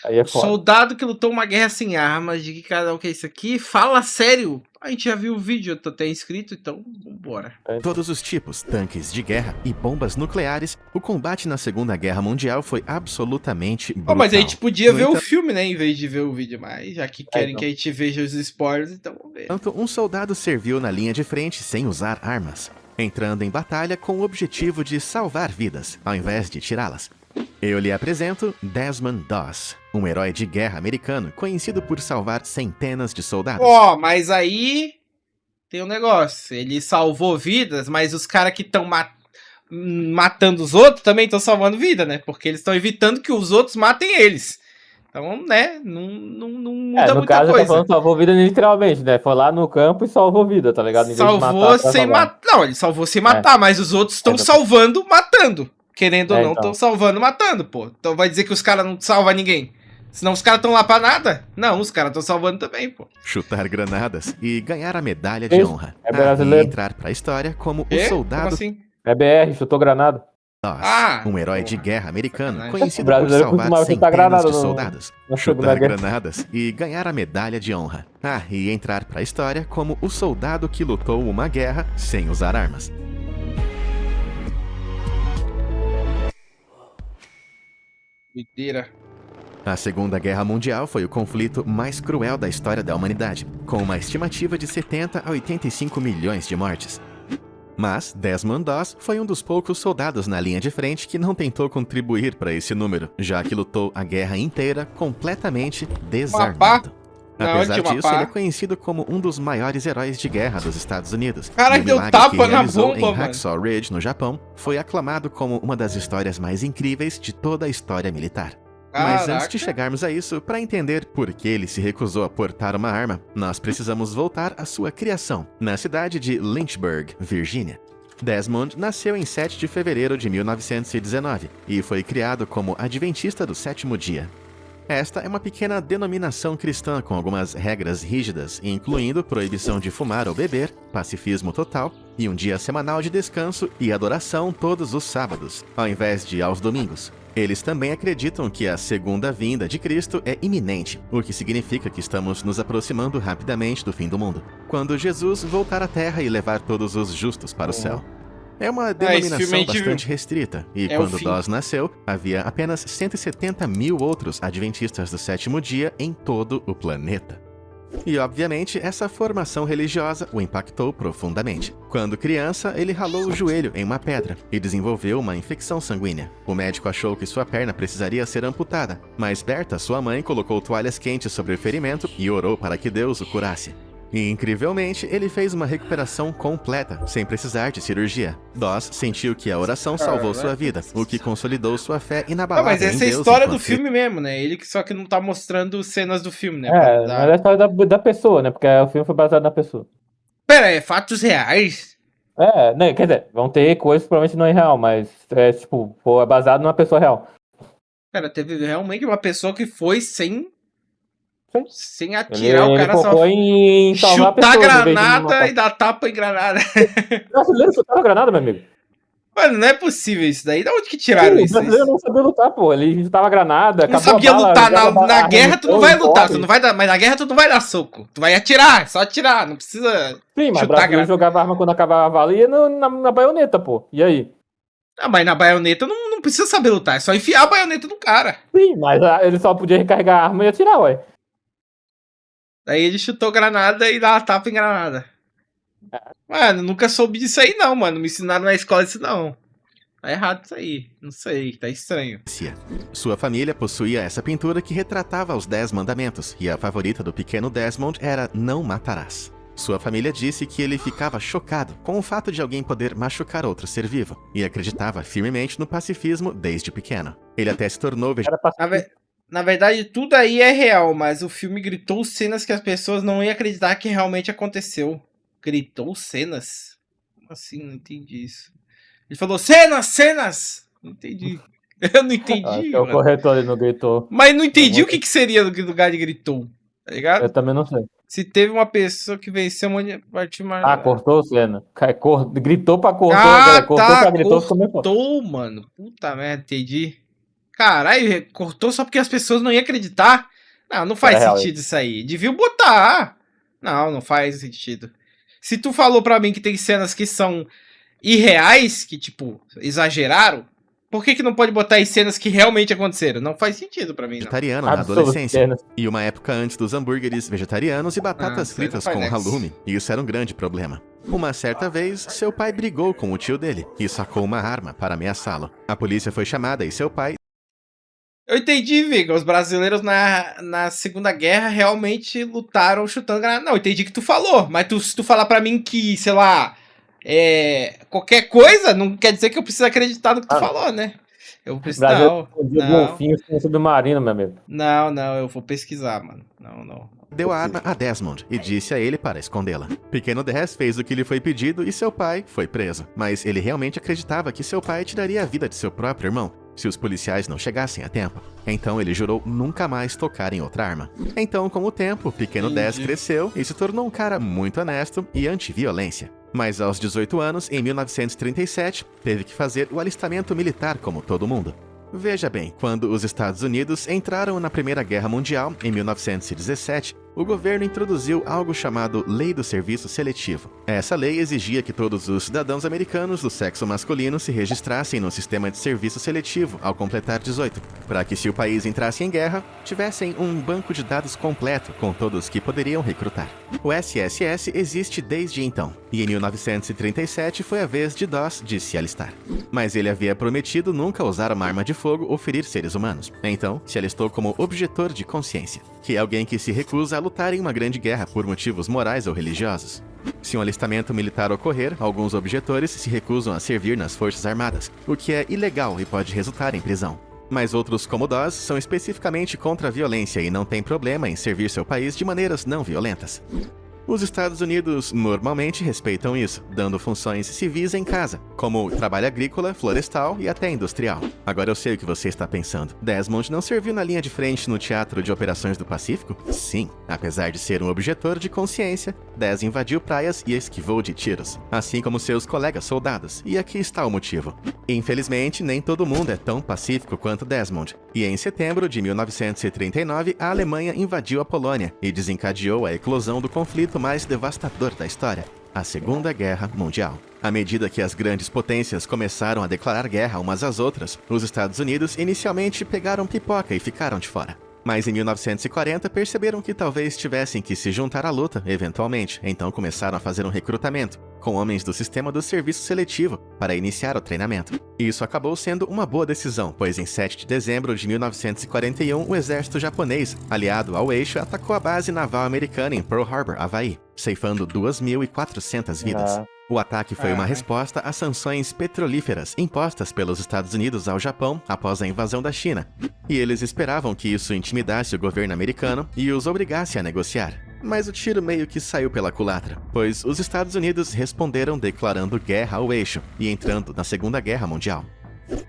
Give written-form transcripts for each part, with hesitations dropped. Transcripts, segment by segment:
Aí é O foda. soldado que lutou uma guerra sem armas, de que canal que é isso aqui? Fala sério! A gente já viu o vídeo, eu tô até inscrito, então vambora. Todos os tipos, tanques de guerra e bombas nucleares, o combate na Segunda Guerra Mundial foi absolutamente brutal. Mas a gente podia No ver o entanto- filme, né, em vez de ver o vídeo, mas já que querem que a gente veja os spoilers, então vamos ver. Enquanto um soldado serviu na linha de frente sem usar armas, entrando em batalha com o objetivo de salvar vidas, ao invés de tirá-las. Eu lhe apresento Desmond Doss, um herói de guerra americano conhecido por salvar centenas de soldados. Mas aí tem um negócio, ele salvou vidas, mas os caras que estão matando os outros também estão salvando vida, né? Porque eles estão evitando que os outros matem eles. Então, né, não muda no muita caso, coisa. Tá falando salvou vida literalmente, né? Foi lá no campo e salvou vida, tá ligado? Salvou sem matar. Não, ele salvou sem matar, mas os outros estão salvando, matando. Querendo ou não, estão salvando, matando, pô. Então vai dizer que os caras não salvam ninguém? Senão os caras estão lá pra nada? Não, os caras estão salvando também, pô. Chutar granadas e ganhar a medalha de honra. É brasileiro. E entrar pra história como o soldado... Como assim? É BR, chutou granada. Doss, um herói de guerra americano conhecido por brasileiro salvar costumava chutar centenas granada de no- soldados, na Segunda chutar Guerra. granadas e ganhar a medalha de honra. E entrar pra história como o soldado que lutou uma guerra sem usar armas. Doideira. A Segunda Guerra Mundial foi o conflito mais cruel da história da humanidade, com uma estimativa de 70 a 85 milhões de mortes. Mas Desmond Doss foi um dos poucos soldados na linha de frente que não tentou contribuir para esse número, já que lutou a guerra inteira completamente desarmado. Apesar disso, ele é conhecido como um dos maiores heróis de guerra dos Estados Unidos. Cara, E o deu milagre tapa que na realizou bomba, em mano. Hacksaw Ridge, no Japão, foi aclamado como uma das histórias mais incríveis de toda a história militar. Mas antes de chegarmos a isso, para entender por que ele se recusou a portar uma arma, nós precisamos voltar à sua criação, na cidade de Lynchburg, Virgínia. Desmond nasceu em 7 de fevereiro de 1919 e foi criado como Adventista do Sétimo Dia. Esta é uma pequena denominação cristã com algumas regras rígidas, incluindo proibição de fumar ou beber, pacifismo total e um dia semanal de descanso e adoração todos os sábados, ao invés de aos domingos. Eles também acreditam que a segunda vinda de Cristo é iminente, o que significa que estamos nos aproximando rapidamente do fim do mundo, quando Jesus voltar à Terra e levar todos os justos para o céu. É uma denominação bastante restrita, e quando Doss nasceu, havia apenas 170 mil outros adventistas do sétimo dia em todo o planeta. E, obviamente, essa formação religiosa o impactou profundamente. Quando criança, ele ralou o joelho em uma pedra e desenvolveu uma infecção sanguínea. O médico achou que sua perna precisaria ser amputada, mas Berta, sua mãe, colocou toalhas quentes sobre o ferimento e orou para que Deus o curasse. E, incrivelmente, ele fez uma recuperação completa, sem precisar de cirurgia. Doss sentiu que a oração salvou sua vida, o que consolidou sua fé inabalável em Deus. Mas essa é a história do filme mesmo, né? Ele só que não tá mostrando cenas do filme, né? Mas é a história da pessoa, né? Porque o filme foi baseado na pessoa. Pera, é fatos reais? Né, quer dizer, vão ter coisas que provavelmente não é real, mas tipo, é baseado numa pessoa real. Cara, teve realmente uma pessoa que foi sem atirar, ele o cara só em chutar pessoa, granada e dar tapa em granada. Brasileiro chutaram granada, meu amigo. Mano, não é possível isso daí. Da onde que tiraram isso? O brasileiro não sabia lutar, pô. Ele chutava granada, não sabia lutar. Na guerra tu não vai lutar, tu não vai dar, mas na guerra tu não vai dar soco. Tu vai atirar, só atirar, não precisa. Sim, mas o brasileiro jogava arma quando acabava a bala e ia na baioneta, pô. E aí? Mas na baioneta não precisa saber lutar, é só enfiar a baioneta no cara. Sim, mas ele só podia recarregar a arma e atirar, ué. Daí ele chutou granada e dá uma tapa em granada. Mano, nunca soube disso aí não, mano. Me ensinaram na escola isso não. Tá errado isso aí. Não sei, tá estranho. Sua família possuía essa pintura que retratava os 10 mandamentos, e a favorita do pequeno Desmond era Não Matarás. Sua família disse que ele ficava chocado com o fato de alguém poder machucar outro ser vivo, e acreditava firmemente no pacifismo desde pequeno. Ele até se tornou Na verdade, tudo aí é real, mas o filme gritou cenas que as pessoas não iam acreditar que realmente aconteceu. Gritou cenas? Como assim? Não entendi isso. Ele falou cenas! Não entendi. Eu não entendi. O corretor ele não gritou. Mas não entendi o que seria no lugar de gritou. Tá ligado? Eu também não sei. Se teve uma pessoa que venceu uma partiu mais. Cortou cena. Gritou pra cortou. Cortou pra gritou. Cortou, mano. Puta merda, entendi. Caralho, cortou só porque as pessoas não iam acreditar? Não faz sentido isso aí. Deviam botar. Não faz sentido. Se tu falou pra mim que tem cenas que são irreais, que, tipo, exageraram, por que não pode botar as cenas que realmente aconteceram? Não faz sentido pra mim, não. Vegetariano na adolescência. E uma época antes dos hambúrgueres vegetarianos e batatas fritas com halume. E isso era um grande problema. Uma certa vez, seu pai brigou com o tio dele e sacou uma arma para ameaçá-lo. A polícia foi chamada e seu pai... Eu entendi, Viga. Os brasileiros na Segunda Guerra realmente lutaram chutando granada. Não, eu entendi que tu falou. Mas se tu falar pra mim que, sei lá, qualquer coisa, não quer dizer que eu preciso acreditar no que tu falou, né? Eu preciso... golfinhos com submarino, meu amigo. Não, eu vou pesquisar, mano. Não. Deu a arma a Desmond e disse a ele para escondê-la. Pequeno Des fez o que lhe foi pedido e seu pai foi preso. Mas ele realmente acreditava que seu pai tiraria a vida de seu próprio irmão se os policiais não chegassem a tempo. Então ele jurou nunca mais tocar em outra arma. Então, com o tempo, Pequeno Des cresceu e se tornou um cara muito honesto e anti-violência. Mas aos 18 anos, em 1937, teve que fazer o alistamento militar como todo mundo. Veja bem, quando os Estados Unidos entraram na Primeira Guerra Mundial, em 1917, o governo introduziu algo chamado Lei do Serviço Seletivo. Essa lei exigia que todos os cidadãos americanos do sexo masculino se registrassem no sistema de serviço seletivo ao completar 18, para que, se o país entrasse em guerra, tivessem um banco de dados completo com todos que poderiam recrutar. O SSS existe desde então, e em 1937 foi a vez de Doss de se alistar. Mas ele havia prometido nunca usar uma arma de fogo ou ferir seres humanos. Então, se alistou como objetor de consciência, que é alguém que se recusa a lutar em uma grande guerra por motivos morais ou religiosos. Se um alistamento militar ocorrer, alguns objetores se recusam a servir nas Forças Armadas, o que é ilegal e pode resultar em prisão. Mas outros, como Doss, são especificamente contra a violência e não têm problema em servir seu país de maneiras não violentas. Os Estados Unidos normalmente respeitam isso, dando funções civis em casa, como trabalho agrícola, florestal e até industrial. Agora eu sei o que você está pensando. Desmond não serviu na linha de frente no Teatro de Operações do Pacífico? Sim. Apesar de ser um objetor de consciência, Des invadiu praias e esquivou de tiros, assim como seus colegas soldados, e aqui está o motivo. Infelizmente, nem todo mundo é tão pacífico quanto Desmond, e em setembro de 1939, a Alemanha invadiu a Polônia e desencadeou a eclosão do conflito mais devastador da história, a Segunda Guerra Mundial. À medida que as grandes potências começaram a declarar guerra umas às outras, os Estados Unidos inicialmente pegaram pipoca e ficaram de fora. Mas em 1940 perceberam que talvez tivessem que se juntar à luta, eventualmente, então começaram a fazer um recrutamento, com homens do sistema do serviço seletivo, para iniciar o treinamento. Isso acabou sendo uma boa decisão, pois em 7 de dezembro de 1941, o exército japonês, aliado ao eixo, atacou a base naval americana em Pearl Harbor, Havaí, ceifando 2.400 vidas. O ataque foi uma resposta às sanções petrolíferas impostas pelos Estados Unidos ao Japão após a invasão da China, e eles esperavam que isso intimidasse o governo americano e os obrigasse a negociar. Mas o tiro meio que saiu pela culatra, pois os Estados Unidos responderam declarando guerra ao eixo e entrando na Segunda Guerra Mundial.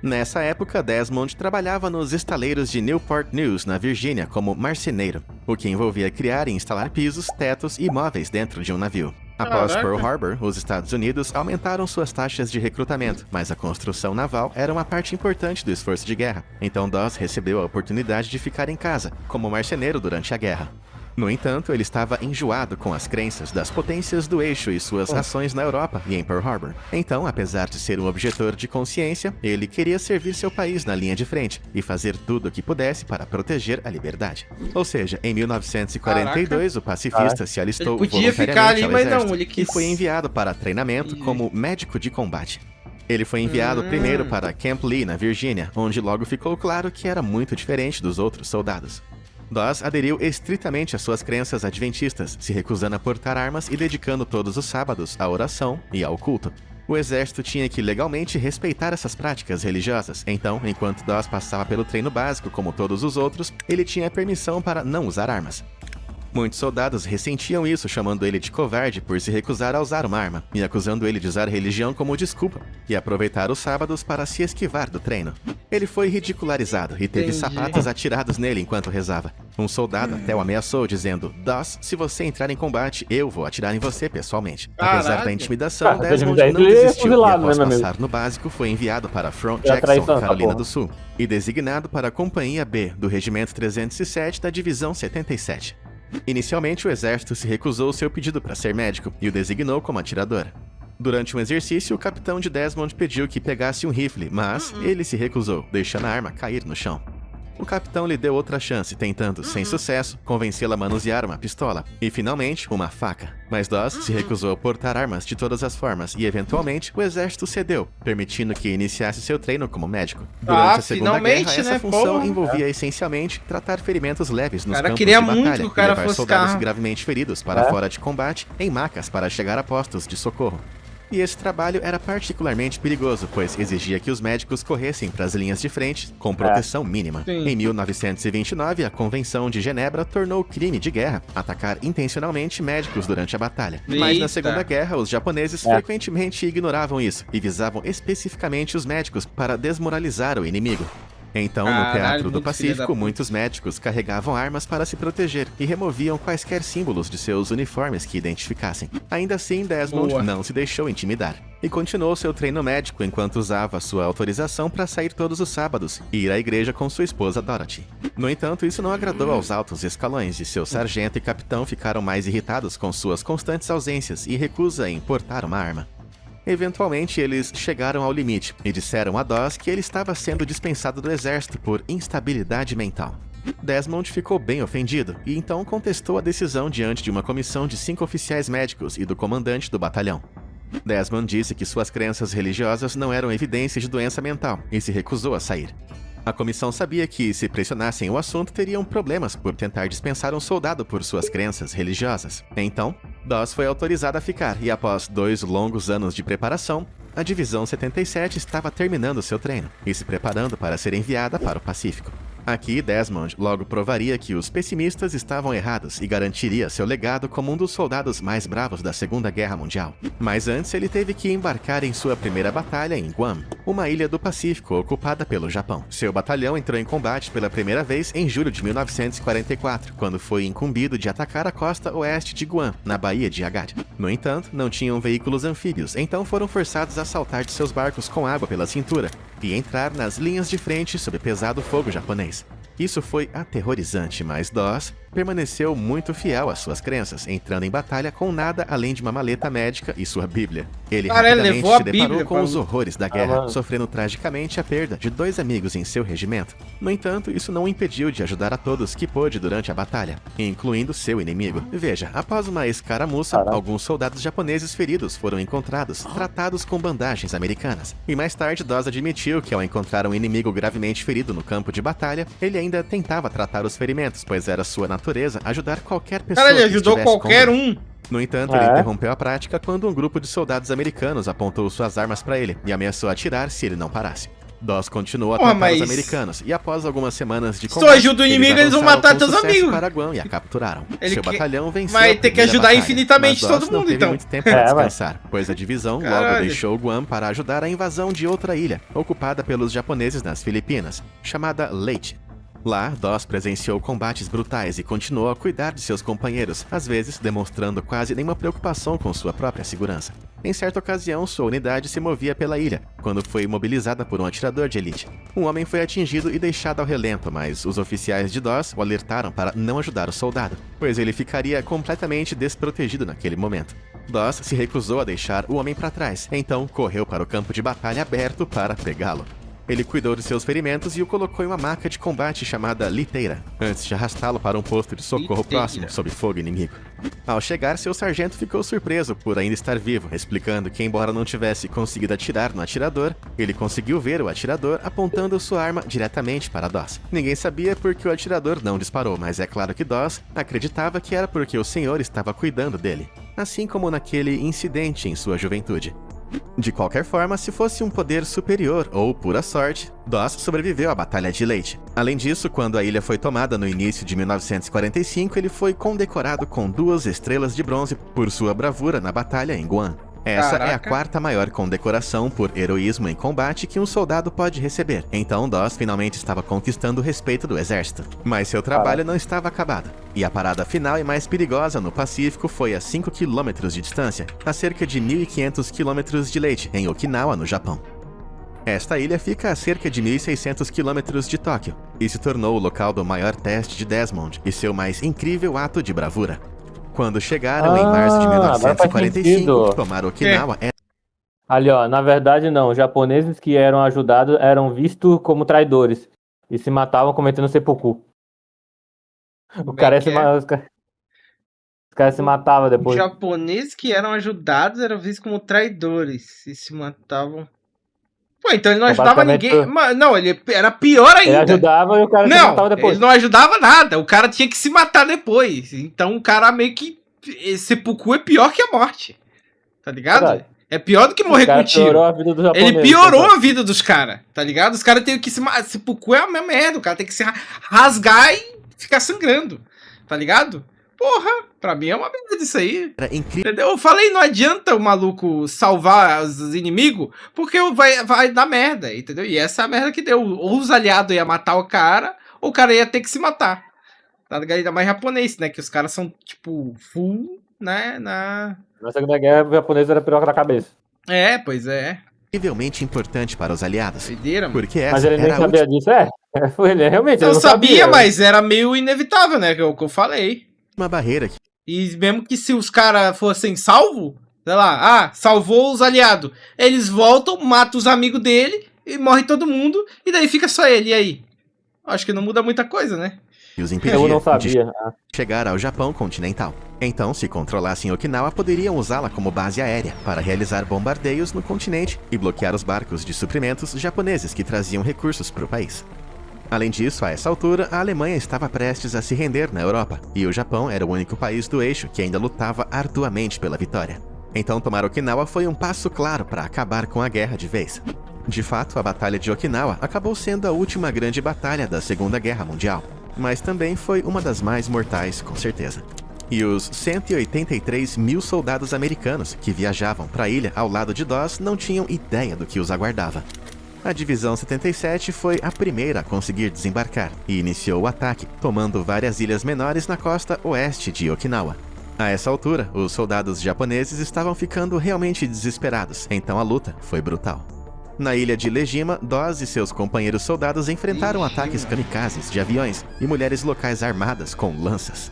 Nessa época, Desmond trabalhava nos estaleiros de Newport News, na Virgínia, como marceneiro, o que envolvia criar e instalar pisos, tetos e móveis dentro de um navio. Após Pearl Harbor, os Estados Unidos aumentaram suas taxas de recrutamento, mas a construção naval era uma parte importante do esforço de guerra, então Doss recebeu a oportunidade de ficar em casa, como marceneiro durante a guerra. No entanto, ele estava enjoado com as crenças das potências do eixo e suas ações na Europa e em Pearl Harbor. Então, apesar de ser um objetor de consciência, ele queria servir seu país na linha de frente e fazer tudo o que pudesse para proteger a liberdade. Ou seja, em 1942, o pacifista se alistou voluntariamente ao exército e foi enviado para treinamento como médico de combate. Ele foi enviado primeiro para Camp Lee, na Virgínia, onde logo ficou claro que era muito diferente dos outros soldados. Doss aderiu estritamente às suas crenças adventistas, se recusando a portar armas e dedicando todos os sábados à oração e ao culto. O exército tinha que legalmente respeitar essas práticas religiosas, então, enquanto Doss passava pelo treino básico como todos os outros, ele tinha permissão para não usar armas. Muitos soldados ressentiam isso, chamando ele de covarde por se recusar a usar uma arma, e acusando ele de usar religião como desculpa, e aproveitar os sábados para se esquivar do treino. Ele foi ridicularizado e teve sapatos atirados nele enquanto rezava. Um soldado até o ameaçou, dizendo: Doss, se você entrar em combate, eu vou atirar em você pessoalmente. Apesar da intimidação, Desmond não desistiu e após passar no básico, foi enviado para Front Jackson, Carolina do Sul, e designado para a Companhia B do Regimento 307 da Divisão 77. Inicialmente, o exército se recusou ao seu pedido para ser médico e o designou como atirador. Durante um exercício, o capitão de Desmond pediu que pegasse um rifle, mas ele se recusou, deixando a arma cair no chão. O capitão lhe deu outra chance, tentando, sem sucesso, convencê-la a manusear uma pistola e, finalmente, uma faca. Mas Doss se recusou a portar armas de todas as formas e, eventualmente, o exército cedeu, permitindo que iniciasse seu treino como médico. Durante a Segunda Guerra, essa função envolvia essencialmente tratar ferimentos leves nos campos de batalha e levar soldados gravemente feridos para fora de combate em macas para chegar a postos de socorro. E esse trabalho era particularmente perigoso, pois exigia que os médicos corressem para as linhas de frente com proteção mínima. Em 1929, a Convenção de Genebra tornou crime de guerra atacar intencionalmente médicos durante a batalha. Mas na Segunda Guerra, os japoneses frequentemente ignoravam isso e visavam especificamente os médicos para desmoralizar o inimigo. Então, no Teatro do Pacífico, muitos médicos carregavam armas para se proteger e removiam quaisquer símbolos de seus uniformes que identificassem. Ainda assim, Desmond não se deixou intimidar e continuou seu treino médico enquanto usava sua autorização para sair todos os sábados e ir à igreja com sua esposa Dorothy. No entanto, isso não agradou aos altos escalões e seu sargento e capitão ficaram mais irritados com suas constantes ausências e recusa em portar uma arma. Eventualmente, eles chegaram ao limite e disseram a Doss que ele estava sendo dispensado do exército por instabilidade mental. Desmond ficou bem ofendido e então contestou a decisão diante de uma comissão de 5 oficiais médicos e do comandante do batalhão. Desmond disse que suas crenças religiosas não eram evidência de doença mental e se recusou a sair. A comissão sabia que, se pressionassem o assunto, teriam problemas por tentar dispensar um soldado por suas crenças religiosas. Então, Doss foi autorizado a ficar e, após 2 longos anos de preparação, a Divisão 77 estava terminando seu treino e se preparando para ser enviada para o Pacífico. Aqui, Desmond logo provaria que os pessimistas estavam errados e garantiria seu legado como um dos soldados mais bravos da Segunda Guerra Mundial. Mas antes, ele teve que embarcar em sua primeira batalha em Guam, uma ilha do Pacífico ocupada pelo Japão. Seu batalhão entrou em combate pela primeira vez em julho de 1944, quando foi incumbido de atacar a costa oeste de Guam, na Baía de Agad. No entanto, não tinham veículos anfíbios, então foram forçados a saltar de seus barcos com água pela cintura e entrar nas linhas de frente sob pesado fogo japonês. Isso foi aterrorizante, mas Doss permaneceu muito fiel às suas crenças, entrando em batalha com nada além de uma maleta médica e sua Bíblia. Ele rapidamente se deparou com os horrores da guerra, sofrendo tragicamente a perda de 2 amigos em seu regimento. No entanto, isso não o impediu de ajudar a todos que pôde durante a batalha, incluindo seu inimigo. Veja, após uma escaramuça, alguns soldados japoneses feridos foram encontrados, tratados com bandagens americanas. E mais tarde, Doss admitiu que ao encontrar um inimigo gravemente ferido no campo de batalha, ele ainda tentava tratar os ferimentos, pois era sua natureza ajudar qualquer pessoa. Cara, ele ajudou qualquer um. No entanto, ele interrompeu a prática quando um grupo de soldados americanos apontou suas armas para ele e ameaçou atirar se ele não parasse. Doss continuou a tratar os americanos e após algumas semanas de combate, se tu ajuda o inimigo, eles vão matar teus amigos. Para Guam e a capturaram. Seu batalhão venceu. Vai ter que ajudar infinitamente todo mundo, não teve então. muito tempo para descansar, pois a divisão logo deixou Guam para ajudar a invasão de outra ilha, ocupada pelos japoneses nas Filipinas, chamada Leyte. Lá, Doss presenciou combates brutais e continuou a cuidar de seus companheiros, às vezes demonstrando quase nenhuma preocupação com sua própria segurança. Em certa ocasião, sua unidade se movia pela ilha, quando foi imobilizada por um atirador de elite. Um homem foi atingido e deixado ao relento, mas os oficiais de Doss o alertaram para não ajudar o soldado, pois ele ficaria completamente desprotegido naquele momento. Doss se recusou a deixar o homem para trás, então correu para o campo de batalha aberto para pegá-lo. Ele cuidou de seus ferimentos e o colocou em uma maca de combate chamada liteira, antes de arrastá-lo para um posto de socorro próximo, sob fogo inimigo. Ao chegar, seu sargento ficou surpreso por ainda estar vivo, explicando que, embora não tivesse conseguido atirar no atirador, ele conseguiu ver o atirador apontando sua arma diretamente para Doss. Ninguém sabia por que o atirador não disparou, mas é claro que Doss acreditava que era porque o senhor estava cuidando dele, assim como naquele incidente em sua juventude. De qualquer forma, se fosse um poder superior ou pura sorte, Doss sobreviveu à Batalha de Leyte. Além disso, quando a ilha foi tomada no início de 1945, ele foi condecorado com 2 estrelas de bronze por sua bravura na batalha em Guam. Essa é a Caraca. 4ª maior condecoração por heroísmo em combate que um soldado pode receber. Então Doss finalmente estava conquistando o respeito do exército. Mas seu trabalho não estava acabado. E a parada final e mais perigosa no Pacífico foi a 5 km de distância, a cerca de 1.500 km de Leyte, em Okinawa, no Japão. Esta ilha fica a cerca de 1.600 km de Tóquio e se tornou o local do maior teste de Desmond e seu mais incrível ato de bravura. Quando chegaram em março de agora faz 1945, sentido. tomar Okinawa Ali, ó, na verdade não, os japoneses que eram ajudados eram vistos como traidores e se matavam cometendo seppuku. O cara que se, é? ma- os ca- os caras se matavam Os depois. japoneses que eram ajudados eram vistos como traidores e se matavam. Pô, então ele não Então, ajudava basicamente, ninguém. Não, ele era pior ele ainda. ajudava e o cara se Não, matava depois. ele não ajudava nada. O cara tinha que se matar depois. Então o cara meio que. Seppuku é pior que a morte. Tá ligado? Verdade. É pior do que O morrer cara com tiro. piorou a vida dos japoneses. Ele piorou então. a vida dos caras, tá ligado? Os caras têm que se matar. Seppuku é a mesma merda. O cara tem que se rasgar e ficar sangrando. Tá ligado? Porra, pra mim é uma merda isso aí. era incrível. Entendeu? Eu falei, não adianta o maluco salvar os inimigos, porque vai dar merda, entendeu? E essa é a merda que deu. Ou os aliados iam matar o cara ia ter que se matar. Tá ligado? Ainda mais japonês, né? Que os caras são, tipo, full, né? Na Segunda Guerra, o japonês era piroca da cabeça. É, pois é. Incrivelmente importante para os aliados, Doideira, mano. porque Mas essa ele nem era a sabia disso, Foi ele, realmente, ele Eu não sabia, mas era meio inevitável, né? Que é o que eu falei. última barreira que E mesmo que se os caras fossem salvos, sei lá, salvou os aliados. Eles voltam, matam os amigos dele e morre todo mundo. E daí fica só ele. E aí? Acho que não muda muita coisa, né? os Eu impedia não de sabia. chegar ao Japão continental. Então, se controlassem Okinawa, poderiam usá-la como base aérea para realizar bombardeios no continente e bloquear os barcos de suprimentos japoneses que traziam recursos para o país. Além disso, a essa altura, a Alemanha estava prestes a se render na Europa, e o Japão era o único país do eixo que ainda lutava arduamente pela vitória. Então, tomar Okinawa foi um passo claro para acabar com a guerra de vez. De fato, a Batalha de Okinawa acabou sendo a última grande batalha da Segunda Guerra Mundial, mas também foi uma das mais mortais, com certeza. E os 183 mil soldados americanos que viajavam para a ilha ao lado de Doss não tinham ideia do que os aguardava. A Divisão 77 foi a primeira a conseguir desembarcar e iniciou o ataque, tomando várias ilhas menores na costa oeste de Okinawa. A essa altura, os soldados japoneses estavam ficando realmente desesperados, então a luta foi brutal. Na ilha de Legima, Doss e seus companheiros soldados enfrentaram ataques kamikazes de aviões e mulheres locais armadas com lanças,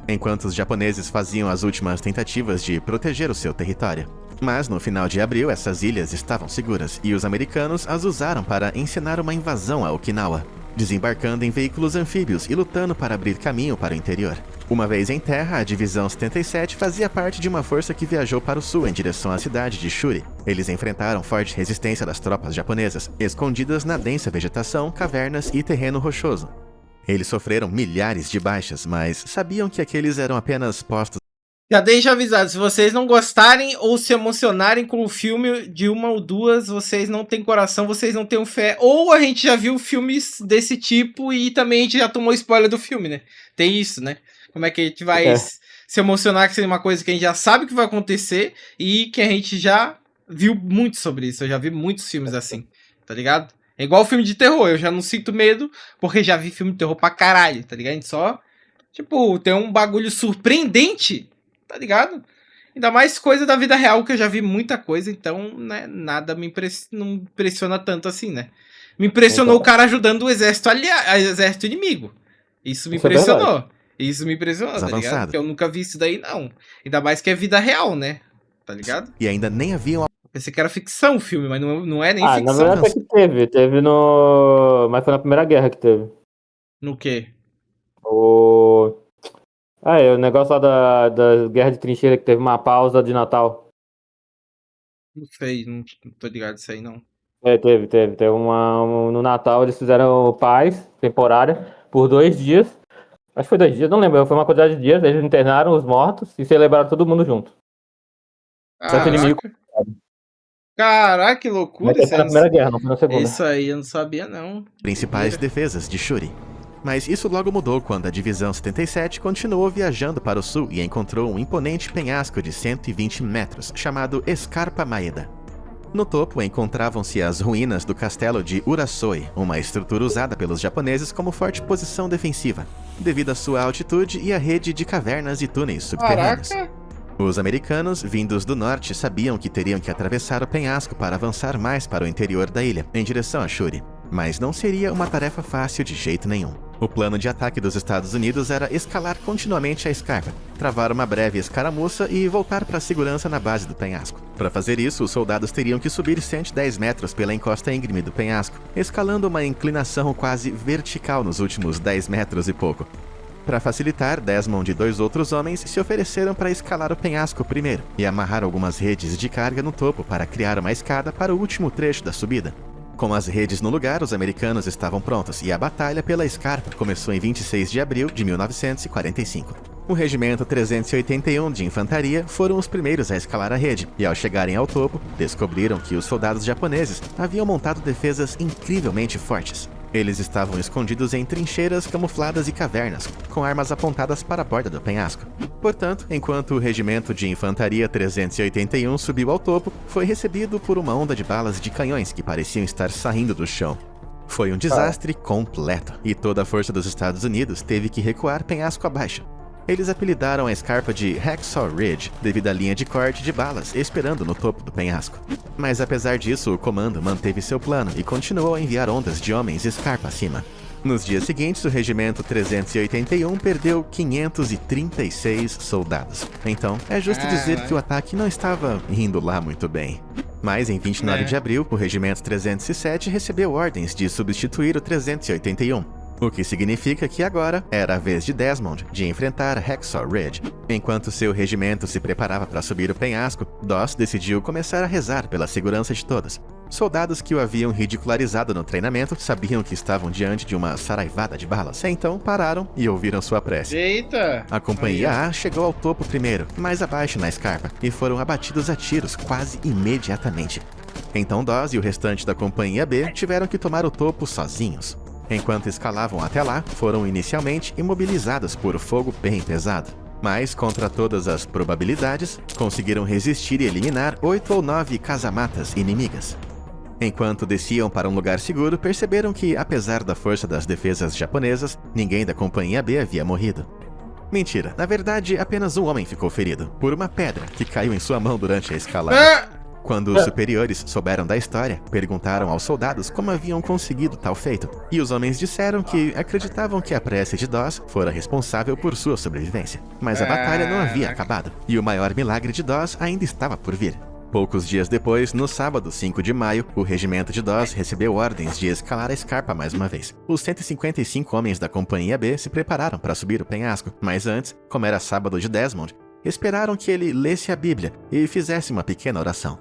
enquanto os japoneses faziam as últimas tentativas de proteger o seu território. Mas no final de abril, essas ilhas estavam seguras e os americanos as usaram para encenar uma invasão a Okinawa, desembarcando em veículos anfíbios e lutando para abrir caminho para o interior. Uma vez em terra, a Divisão 77 fazia parte de uma força que viajou para o sul em direção à cidade de Shuri. Eles enfrentaram forte resistência das tropas japonesas, escondidas na densa vegetação, cavernas e terreno rochoso. Eles sofreram milhares de baixas, mas sabiam que aqueles eram apenas postos. Já deixa avisado, se vocês não gostarem ou se emocionarem com o filme de uma ou duas, vocês não têm coração, vocês não têm fé. Ou a gente já viu filmes desse tipo e também a gente já tomou spoiler do filme, né? Tem isso, né? Como é que a gente vai se emocionar com uma coisa que a gente já sabe que vai acontecer e que a gente já viu muito sobre isso. Eu já vi muitos filmes assim, tá ligado? É igual filme de terror, eu já não sinto medo porque já vi filme de terror pra caralho, tá ligado? A gente só, tipo, tem um bagulho surpreendente, tá ligado? Ainda mais coisa da vida real, que eu já vi muita coisa, então, né, nada não impressiona tanto assim, né? Me impressionou o cara ajudando o exército exército inimigo. Isso me impressionou. Isso me impressionou, tá ligado? Porque eu nunca vi isso daí, não. Ainda mais que é vida real, né? Tá ligado? E ainda nem haviam... Pensei que era ficção o filme, mas não é nem ficção. Na verdade é que teve. Teve no... Mas foi na Primeira Guerra que teve. No quê? O negócio lá da Guerra de Trincheira, que teve uma pausa de Natal. Não sei, não tô ligado isso aí, não. Teve. Teve no Natal eles fizeram paz temporária por 2 dias. Acho que foi 2 dias, não lembro. Foi uma quantidade de dias. Eles internaram os mortos e celebraram todo mundo junto. Certo inimigo. Caraca, que loucura. Mas foi na Primeira Guerra, não foi na Segunda. Isso aí eu não sabia, não. Principais defesas de Shuri. Mas isso logo mudou quando a Divisão 77 continuou viajando para o sul e encontrou um imponente penhasco de 120 metros, chamado Escarpa Maeda. No topo encontravam-se as ruínas do castelo de Urasoe, uma estrutura usada pelos japoneses como forte posição defensiva, devido à sua altitude e à rede de cavernas e túneis subterrâneos. Caraca. Os americanos, vindos do norte, sabiam que teriam que atravessar o penhasco para avançar mais para o interior da ilha, em direção a Shuri. Mas não seria uma tarefa fácil de jeito nenhum. O plano de ataque dos Estados Unidos era escalar continuamente a escarpa, travar uma breve escaramuça e voltar para a segurança na base do penhasco. Para fazer isso, os soldados teriam que subir 110 metros pela encosta íngreme do penhasco, escalando uma inclinação quase vertical nos últimos 10 metros e pouco. Para facilitar, Desmond e 2 outros homens se ofereceram para escalar o penhasco primeiro e amarrar algumas redes de carga no topo para criar uma escada para o último trecho da subida. Com as redes no lugar, os americanos estavam prontos e a batalha pela escarpa começou em 26 de abril de 1945. O Regimento 381 de Infantaria foram os primeiros a escalar a rede, e ao chegarem ao topo, descobriram que os soldados japoneses haviam montado defesas incrivelmente fortes. Eles estavam escondidos em trincheiras camufladas e cavernas, com armas apontadas para a borda do penhasco. Portanto, enquanto o Regimento de Infantaria 381 subiu ao topo, foi recebido por uma onda de balas de canhões que pareciam estar saindo do chão. Foi um desastre completo, e toda a força dos Estados Unidos teve que recuar penhasco abaixo. Eles apelidaram a escarpa de Hacksaw Ridge, devido à linha de corte de balas esperando no topo do penhasco. Mas apesar disso, o comando manteve seu plano e continuou a enviar ondas de homens escarpa acima. Nos dias seguintes, o Regimento 381 perdeu 536 soldados. Então, é justo dizer que o ataque não estava indo lá muito bem. Mas em 29 de abril, o Regimento 307 recebeu ordens de substituir o 381. O que significa que agora era a vez de Desmond de enfrentar Hacksaw Ridge. Enquanto seu regimento se preparava para subir o penhasco, Doss decidiu começar a rezar pela segurança de todos. Soldados que o haviam ridicularizado no treinamento sabiam que estavam diante de uma saraivada de balas. Então pararam e ouviram sua prece. Eita! A Companhia A chegou ao topo primeiro, mais abaixo na escarpa, e foram abatidos a tiros quase imediatamente. Então Doss e o restante da Companhia B tiveram que tomar o topo sozinhos. Enquanto escalavam até lá, foram inicialmente imobilizados por fogo bem pesado. Mas, contra todas as probabilidades, conseguiram resistir e eliminar 8 ou 9 casamatas inimigas. Enquanto desciam para um lugar seguro, perceberam que, apesar da força das defesas japonesas, ninguém da Companhia B havia morrido. Mentira, na verdade, apenas um homem ficou ferido, por uma pedra que caiu em sua mão durante a escalada. Quando os superiores souberam da história, perguntaram aos soldados como haviam conseguido tal feito, e os homens disseram que acreditavam que a prece de Doss fora responsável por sua sobrevivência. Mas a batalha não havia acabado, e o maior milagre de Doss ainda estava por vir. Poucos dias depois, no sábado 5 de maio, o regimento de Doss recebeu ordens de escalar a escarpa mais uma vez. Os 155 homens da Companhia B se prepararam para subir o penhasco, mas antes, como era sábado de Desmond, esperaram que ele lesse a Bíblia e fizesse uma pequena oração.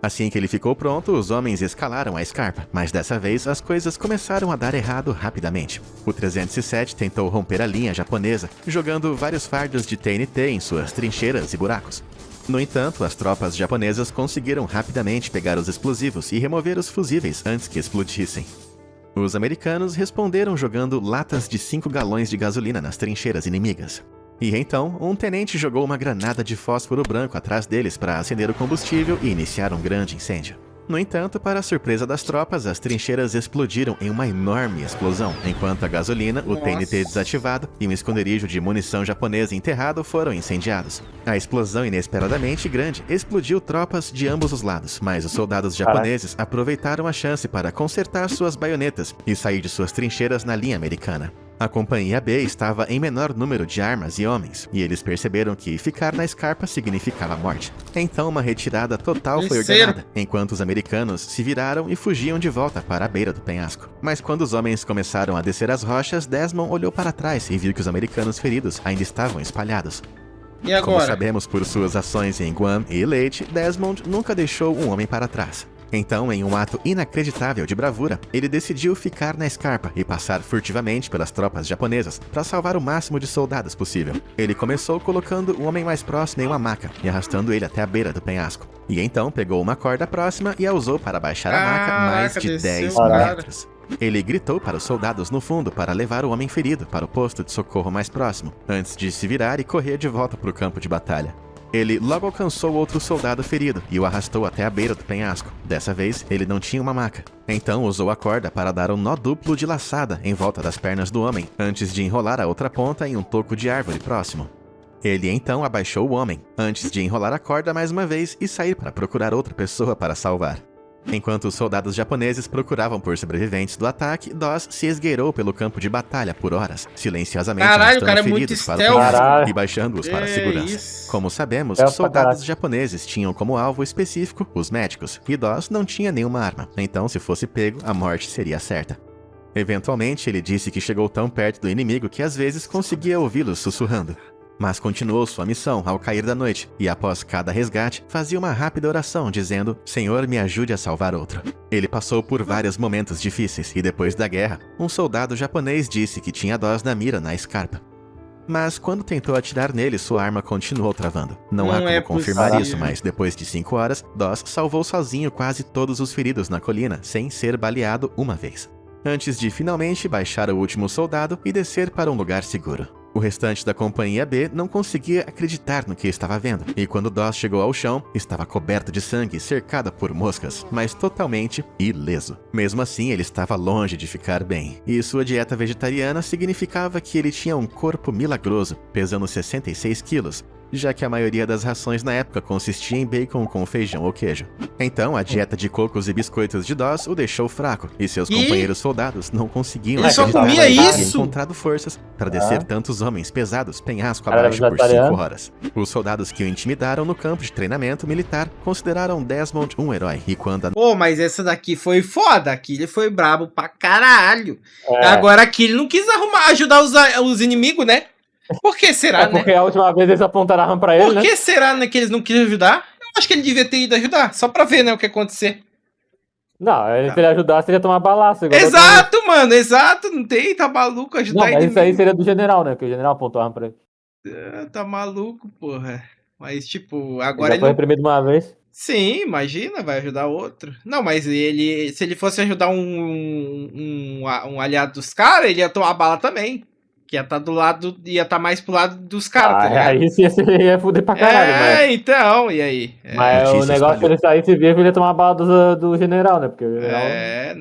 Assim que ele ficou pronto, os homens escalaram a escarpa, mas dessa vez as coisas começaram a dar errado rapidamente. O 307 tentou romper a linha japonesa, jogando vários fardos de TNT em suas trincheiras e buracos. No entanto, as tropas japonesas conseguiram rapidamente pegar os explosivos e remover os fusíveis antes que explodissem. Os americanos responderam jogando latas de 5 galões de gasolina nas trincheiras inimigas. E então, um tenente jogou uma granada de fósforo branco atrás deles para acender o combustível e iniciar um grande incêndio. No entanto, para a surpresa das tropas, as trincheiras explodiram em uma enorme explosão, enquanto a gasolina, o TNT desativado e um esconderijo de munição japonesa enterrado foram incendiados. A explosão inesperadamente grande explodiu tropas de ambos os lados, mas os soldados japoneses aproveitaram a chance para consertar suas baionetas e sair de suas trincheiras na linha americana. A Companhia B estava em menor número de armas e homens, e eles perceberam que ficar na escarpa significava morte. Então uma retirada total foi ordenada, enquanto os americanos se viraram e fugiam de volta para a beira do penhasco. Mas quando os homens começaram a descer as rochas, Desmond olhou para trás e viu que os americanos feridos ainda estavam espalhados. E agora? Como sabemos por suas ações em Guam e Leyte, Desmond nunca deixou um homem para trás. Então, em um ato inacreditável de bravura, ele decidiu ficar na escarpa e passar furtivamente pelas tropas japonesas para salvar o máximo de soldados possível. Ele começou colocando o homem mais próximo em uma maca e arrastando ele até a beira do penhasco. E então pegou uma corda próxima e a usou para baixar a maca mais de 10 metros. Ele gritou para os soldados no fundo para levar o homem ferido para o posto de socorro mais próximo, antes de se virar e correr de volta para o campo de batalha. Ele logo alcançou outro soldado ferido e o arrastou até a beira do penhasco. Dessa vez, ele não tinha uma maca. Então usou a corda para dar um nó duplo de laçada em volta das pernas do homem, antes de enrolar a outra ponta em um toco de árvore próximo. Ele então abaixou o homem, antes de enrolar a corda mais uma vez e sair para procurar outra pessoa para salvar. Enquanto os soldados japoneses procuravam por sobreviventes do ataque, Dawes se esgueirou pelo campo de batalha por horas, silenciosamente arrastando feridos para o penhasco e baixando-os para a segurança. Como sabemos, soldados japoneses tinham como alvo específico os médicos, e Dawes não tinha nenhuma arma, então se fosse pego, a morte seria certa. Eventualmente, ele disse que chegou tão perto do inimigo que às vezes conseguia ouvi-los sussurrando. Mas continuou sua missão ao cair da noite, e após cada resgate, fazia uma rápida oração dizendo: Senhor, me ajude a salvar outro. Ele passou por vários momentos difíceis, e depois da guerra, um soldado japonês disse que tinha Dawes na mira na escarpa. Mas quando tentou atirar nele, sua arma continuou travando. Não há como confirmar isso, mas depois de 5 horas, Dawes salvou sozinho quase todos os feridos na colina, sem ser baleado uma vez. Antes de finalmente baixar o último soldado e descer para um lugar seguro. O restante da Companhia B não conseguia acreditar no que estava vendo, e quando Dawes chegou ao chão, estava coberto de sangue e cercado por moscas, mas totalmente ileso. Mesmo assim, ele estava longe de ficar bem, e sua dieta vegetariana significava que ele tinha um corpo milagroso, pesando 66 quilos, já que a maioria das rações na época consistia em bacon com feijão ou queijo. Então, a dieta de cocos e biscoitos de Dawes o deixou fraco, e seus companheiros soldados não conseguiam acreditar que ele tinha encontrado forças para descer tantos homens pesados penhasco abaixo por 5 horas. Os soldados que o intimidaram no campo de treinamento militar consideraram Desmond um herói, e quando a... Pô, mas essa daqui foi foda, aqui ele foi brabo pra caralho. Agora aqui ele não quis ajudar os inimigos, né? Por que será, né? Porque a última vez eles apontaram a arma pra ele, né? Por que será, né, que eles não queriam ajudar? Eu acho que ele devia ter ido ajudar, só pra ver, né, o que ia acontecer. Não, se ele ajudasse, ele ia tomar balaço. Exato, mano, exato. Não tem, tá maluco ajudar ele. Não, mas isso aí seria do general, né? Porque o general apontou a arma pra ele. Tá maluco, porra. Mas, tipo, agora ele já foi reprimido uma vez. Sim, imagina, vai ajudar outro. Não, mas se ele fosse ajudar um aliado dos caras, ele ia tomar bala também. Que ia estar do lado, ia estar mais pro lado dos caras, tá ligado? Aí ia fuder pra caralho, mas... então, e aí? Mas o negócio de ele saísse vivo, ele ia tomar bala do general, né? Porque o general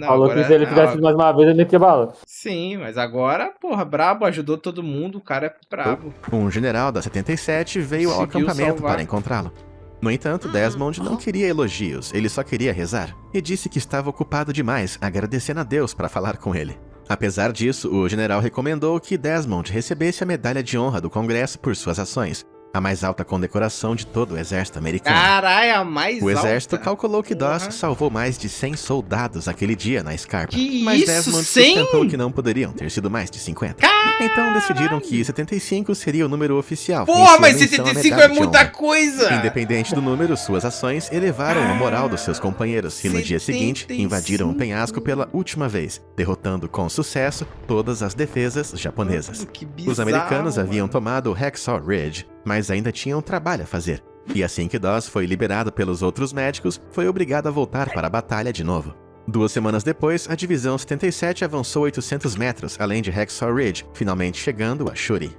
falou agora, que se ele fizesse mais uma vez, ele não tinha bala. Sim, mas agora, porra, brabo, ajudou todo mundo, o cara é brabo. Um general da 77 veio ao acampamento para encontrá-lo. No entanto, Desmond não queria elogios, ele só queria rezar. E disse que estava ocupado demais, agradecendo a Deus para falar com ele. Apesar disso, o general recomendou que Desmond recebesse a Medalha de Honra do Congresso por suas ações, a mais alta condecoração de todo o exército americano. Caralho, a mais alta? O exército calculou que Dawes salvou mais de 100 soldados aquele dia na escarpa. Que mas isso, Desmond 100? sustentou que não poderiam ter sido mais de 50. Então decidiram que 75 seria o número oficial. Porra, mas 75 é muita coisa! Independente do número, suas ações elevaram a moral dos seus companheiros e no dia seguinte invadiram o penhasco pela última vez, derrotando com sucesso todas as defesas japonesas. Que bizarro, os americanos haviam tomado Hacksaw Ridge, mas ainda tinham trabalho a fazer. E assim que Dawes foi liberado pelos outros médicos, foi obrigado a voltar para a batalha de novo. 2 semanas depois, a Divisão 77 avançou 800 metros, além de Hacksaw Ridge, finalmente chegando a Shuri.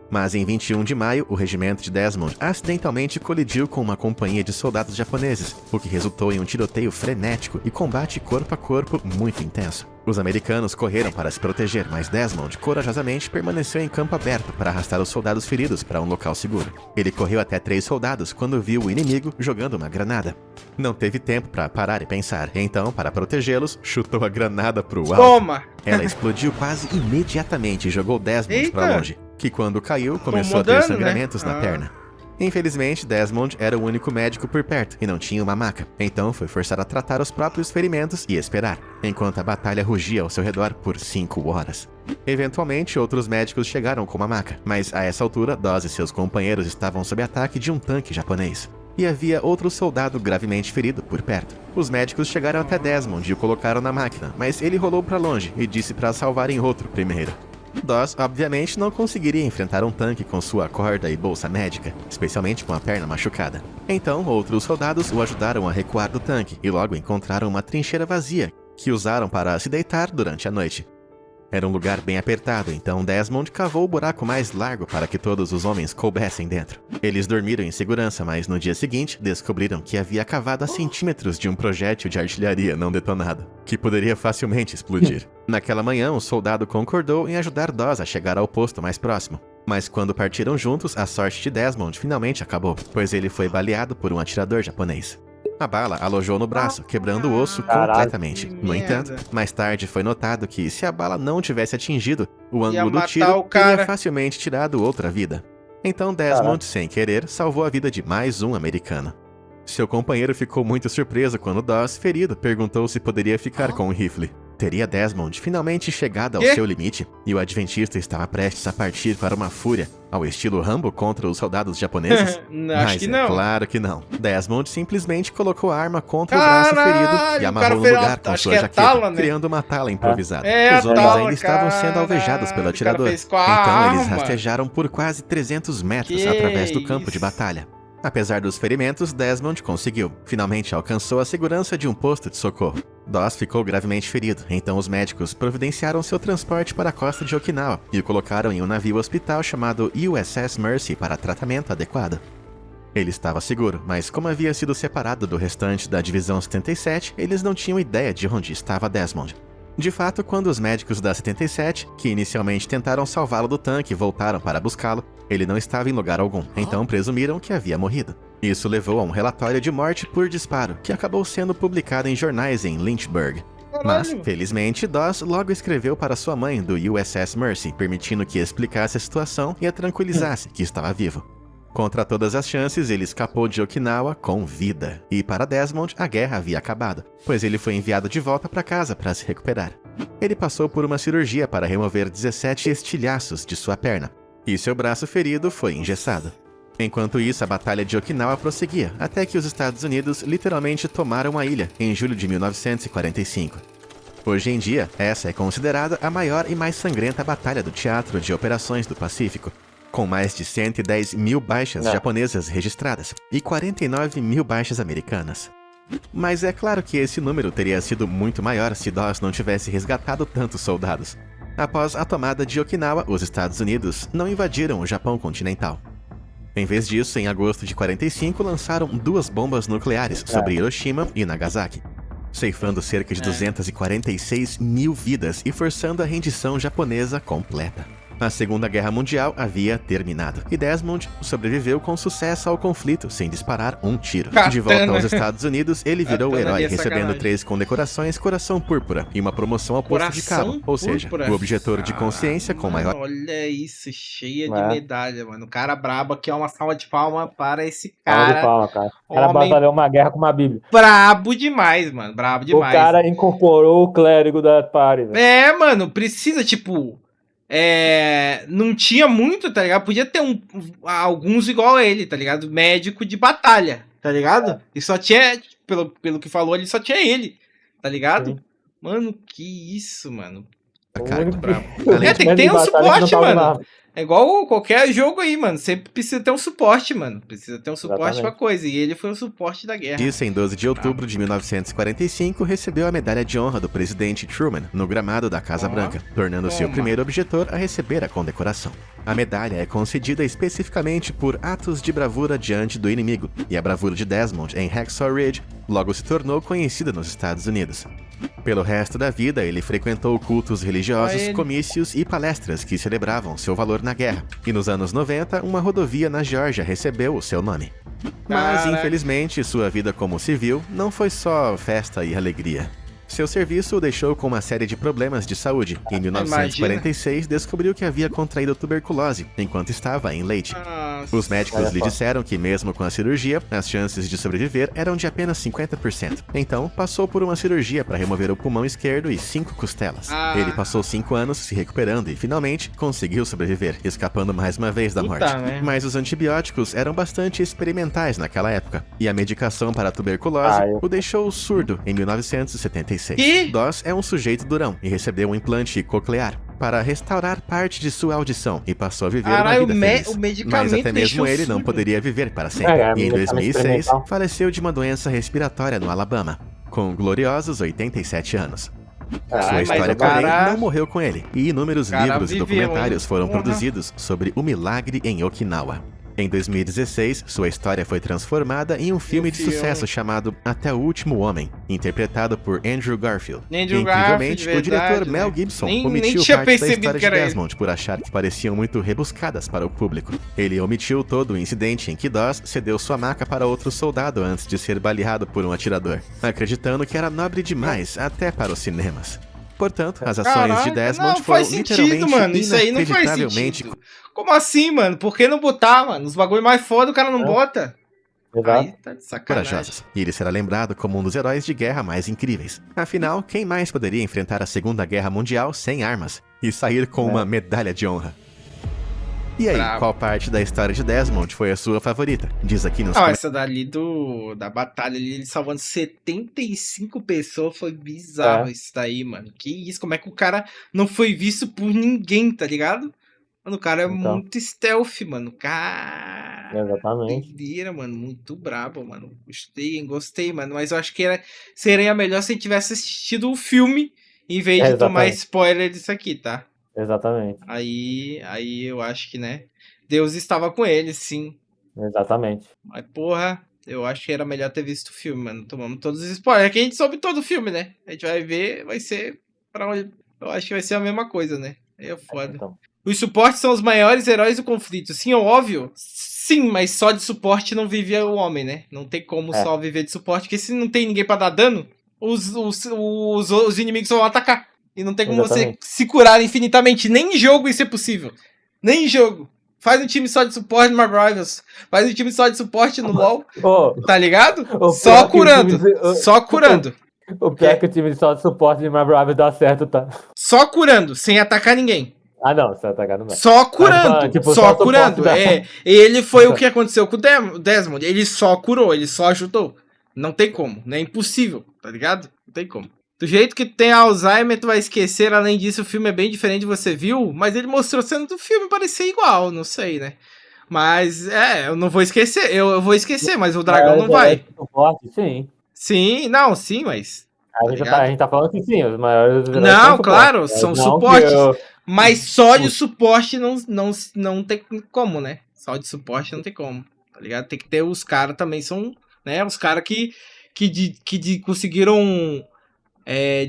Mas em 21 de maio, o regimento de Desmond acidentalmente colidiu com uma companhia de soldados japoneses, o que resultou em um tiroteio frenético e combate corpo a corpo muito intenso. Os americanos correram para se proteger, mas Desmond corajosamente permaneceu em campo aberto para arrastar os soldados feridos para um local seguro. Ele correu até 3 soldados quando viu o inimigo jogando uma granada. Não teve tempo para parar e pensar, então, para protegê-los, chutou a granada pro alto. Toma! Ela explodiu quase imediatamente e jogou Desmond para longe, que quando caiu começou a ter dano, sangramentos na perna. Infelizmente, Desmond era o único médico por perto e não tinha uma maca, então foi forçado a tratar os próprios ferimentos e esperar, enquanto a batalha rugia ao seu redor por 5 horas. Eventualmente, outros médicos chegaram com uma maca, mas a essa altura, Dawes e seus companheiros estavam sob ataque de um tanque japonês. e havia outro soldado gravemente ferido por perto. Os médicos chegaram até Desmond e o colocaram na máquina, mas ele rolou para longe e disse para salvarem outro primeiro. Dawes, obviamente, não conseguiria enfrentar um tanque com sua corda e bolsa médica, especialmente com a perna machucada. Então, outros soldados o ajudaram a recuar do tanque e logo encontraram uma trincheira vazia que usaram para se deitar durante a noite. Era um lugar bem apertado, então Desmond cavou o buraco mais largo para que todos os homens coubessem dentro. Eles dormiram em segurança, mas no dia seguinte descobriram que havia cavado a centímetros de um projétil de artilharia não detonado, que poderia facilmente explodir. Naquela manhã, um soldado concordou em ajudar Dawes a chegar ao posto mais próximo. Mas quando partiram juntos, a sorte de Desmond finalmente acabou, pois ele foi baleado por um atirador japonês. A bala alojou no braço, quebrando o osso completamente. No entanto, mais tarde foi notado que se a bala não tivesse atingido o ângulo do tiro, teria facilmente tirado outra vida. Então Desmond, sem querer, salvou a vida de mais um americano. Seu companheiro ficou muito surpreso quando Dawes, ferido, perguntou se poderia ficar com o rifle. Teria Desmond finalmente chegado ao seu limite e o Adventista estava prestes a partir para uma fúria, ao estilo Rambo contra os soldados japoneses? Acho que não. Claro que não. Desmond simplesmente colocou a arma contra o braço ferido e amarrou no lugar com sua jaqueta, tala, né? criando uma tala improvisada. Os homens ainda estavam sendo alvejados pelo atirador, então eles rastejaram por quase 300 metros através do campo de batalha. Apesar dos ferimentos, Desmond conseguiu. Finalmente alcançou a segurança de um posto de socorro. Dawes ficou gravemente ferido, então os médicos providenciaram seu transporte para a costa de Okinawa e o colocaram em um navio hospital chamado USS Mercy para tratamento adequado. Ele estava seguro, mas como havia sido separado do restante da Divisão 77, eles não tinham ideia de onde estava Desmond. De fato, quando os médicos da 77, que inicialmente tentaram salvá-lo do tanque, voltaram para buscá-lo, ele não estava em lugar algum, então presumiram que havia morrido. Isso levou a um relatório de morte por disparo, que acabou sendo publicado em jornais em Lynchburg. Mas, felizmente, Dawes logo escreveu para sua mãe do USS Mercy, permitindo que explicasse a situação e a tranquilizasse que estava vivo. Contra todas as chances, ele escapou de Okinawa com vida. E para Desmond, a guerra havia acabado, pois ele foi enviado de volta para casa para se recuperar. Ele passou por uma cirurgia para remover 17 estilhaços de sua perna, e seu braço ferido foi engessado. Enquanto isso, a Batalha de Okinawa prosseguia, até que os Estados Unidos literalmente tomaram a ilha em julho de 1945. Hoje em dia, essa é considerada a maior e mais sangrenta batalha do Teatro de Operações do Pacífico, com mais de 110 mil baixas japonesas registradas e 49 mil baixas americanas. Mas é claro que esse número teria sido muito maior se Dawes não tivesse resgatado tantos soldados. Após a tomada de Okinawa, os Estados Unidos não invadiram o Japão continental. Em vez disso, em agosto de 45, lançaram 2 bombas nucleares sobre Hiroshima e Nagasaki, ceifando cerca de 246 mil vidas e forçando a rendição japonesa completa. A Segunda Guerra Mundial havia terminado, e Desmond sobreviveu com sucesso ao conflito, sem disparar um tiro. De volta aos Estados Unidos, ele virou o herói, recebendo 3 condecorações Coração Púrpura e uma promoção ao posto de cabo, ou seja, o objetor de consciência com maior... Olha isso, cheia de medalha, mano. O cara brabo aqui, é uma salva de palma para esse cara. Salva de palma, cara. O cara batalhou uma guerra com uma bíblia. Brabo demais, mano. Brabo demais. O cara incorporou o clérigo da party, velho. É, mano, precisa, tipo... não tinha muito, tá ligado? Podia ter alguns igual a ele, tá ligado? Médico de batalha, tá ligado? E só tinha, pelo que falou, ele só tinha ele, tá ligado? Sim. Mano, que isso, mano. Tem que ter um suporte, mano. É igual qualquer jogo aí, mano. Sempre precisa ter um suporte, mano. Precisa ter um suporte pra coisa. E ele foi o suporte da guerra. Isso, em 12 de outubro de 1945, recebeu a medalha de honra do presidente Truman no gramado da Casa Branca, tornando-se o primeiro objetor a receber a condecoração. A medalha é concedida especificamente por atos de bravura diante do inimigo, e a bravura de Desmond em Hacksaw Ridge logo se tornou conhecida nos Estados Unidos. Pelo resto da vida, ele frequentou cultos religiosos, comícios e palestras que celebravam seu valor na guerra. E nos anos 90, uma rodovia na Geórgia recebeu o seu nome. Mas, infelizmente, sua vida como civil não foi só festa e alegria. Seu serviço o deixou com uma série de problemas de saúde. Em 1946, descobriu que havia contraído tuberculose enquanto estava em Leyte. Nossa. Os médicos lhe disseram que, mesmo com a cirurgia, as chances de sobreviver eram de apenas 50%. Então, passou por uma cirurgia para remover o pulmão esquerdo e 5 costelas. Ele passou 5 anos se recuperando e, finalmente, conseguiu sobreviver, escapando mais uma vez da morte. Mas os antibióticos eram bastante experimentais naquela época, e a medicação para a tuberculose o deixou surdo em 1976. Doss é um sujeito durão e recebeu um implante coclear para restaurar parte de sua audição e passou a viver uma vida feliz. Mas até mesmo ele não poderia viver para sempre. E em 2006, faleceu de uma doença respiratória no Alabama, com gloriosos 87 anos. Sua história, porém, não morreu com ele, e inúmeros livros e documentários foram produzidos sobre o milagre em Okinawa. Em 2016, sua história foi transformada em um filme de sucesso chamado Até o Último Homem, interpretado por Andrew Garfield. Incrivelmente, o diretor Mel Gibson omitiu parte da história de Desmond por achar que pareciam muito rebuscadas para o público. Ele omitiu todo o incidente em que Doss cedeu sua maca para outro soldado antes de ser baleado por um atirador, acreditando que era nobre demais até para os cinemas. Portanto, as ações de Desmond foram literalmente mano. Isso aí não faz sentido. Como assim, mano? Por que não botar, mano? Os bagulho mais foda o cara não bota. Aí tá de sacanagem. Corajosas. E ele será lembrado como um dos heróis de guerra mais incríveis. Afinal, quem mais poderia enfrentar a Segunda Guerra Mundial sem armas e sair com uma medalha de honra? E aí, qual parte da história de Desmond foi a sua favorita? Diz aqui nos comentários. Essa dali da batalha ali, ele salvando 75 pessoas, foi bizarro isso daí, mano. Que isso, como é que o cara não foi visto por ninguém, tá ligado? Mano, o cara é muito stealth, mano. Cara, exatamente. Doideira, mano, muito brabo, mano. Gostei, mano. Mas eu acho que seria melhor se ele tivesse assistido o filme, em vez de tomar spoiler disso aqui, tá? Exatamente. Aí eu acho que, né, Deus estava com ele, sim. Exatamente. Mas, porra, eu acho que era melhor ter visto o filme, mano. Tomamos todos os spoilers. Aqui a gente soube todo o filme, né? A gente vai ver, vai ser pra onde... Eu acho que vai ser a mesma coisa, né? Aí é foda. Então. Os suportes são os maiores heróis do conflito. Sim, é óbvio. Sim, mas só de suporte não vive o homem, né? Não tem como só viver de suporte, porque se não tem ninguém pra dar dano, os inimigos vão atacar. E não tem como você se curar infinitamente. Nem em jogo isso é possível. Nem em jogo. Faz um time só de suporte no Marvel Rivals. Faz um time só de suporte no LoL. Tá ligado? Só curando. Só curando. O pior é que o time só de suporte de Marvel Rivals dá certo, tá? Só curando, sem atacar ninguém. Ah, não, sem atacar não vai. Só curando. Tipo, só curando. Ele foi o que aconteceu com o Desmond. Ele só curou, ele só ajudou. Não tem como. É impossível, tá ligado? Não tem como. Do jeito que tem Alzheimer, tu vai esquecer. Além disso, o filme é bem diferente, você viu? Mas ele mostrou cena do filme parecer igual, não sei, né? Mas, eu não vou esquecer. Eu vou esquecer, mas o dragão não vai. Suporte, sim. Sim, não, sim, mas... A gente tá falando que sim, os maiores... Não, claro, são suportes. Mas só de suporte não tem como, né? Só de suporte não tem como, tá ligado? Tem que ter os caras também, são, né? Os caras que conseguiram...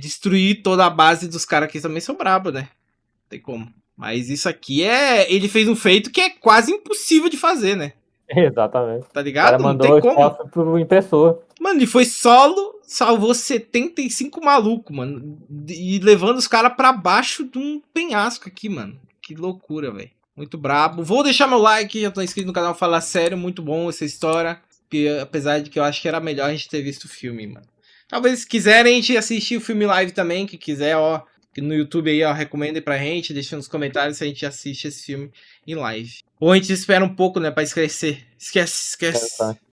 destruir toda a base dos caras que também são brabos, né? Não tem como. Mas isso aqui ele fez um feito que é quase impossível de fazer, né? Exatamente. Tá ligado? O cara mandou não tem como. Pro impressor. Mano, ele foi solo, salvou 75 malucos, mano. E levando os caras pra baixo de um penhasco aqui, mano. Que loucura, velho. Muito brabo. Vou deixar meu like, já tô inscrito no canal Fala Sério. Muito bom essa história. Apesar de que eu acho que era melhor a gente ter visto o filme, mano. Talvez, se quiserem, a gente assistir o filme live também, que quiser, ó, no YouTube aí, ó, recomendem pra gente, deixem nos comentários se a gente assiste esse filme em live. Ou a gente espera um pouco, né, pra esquecer. Esquece.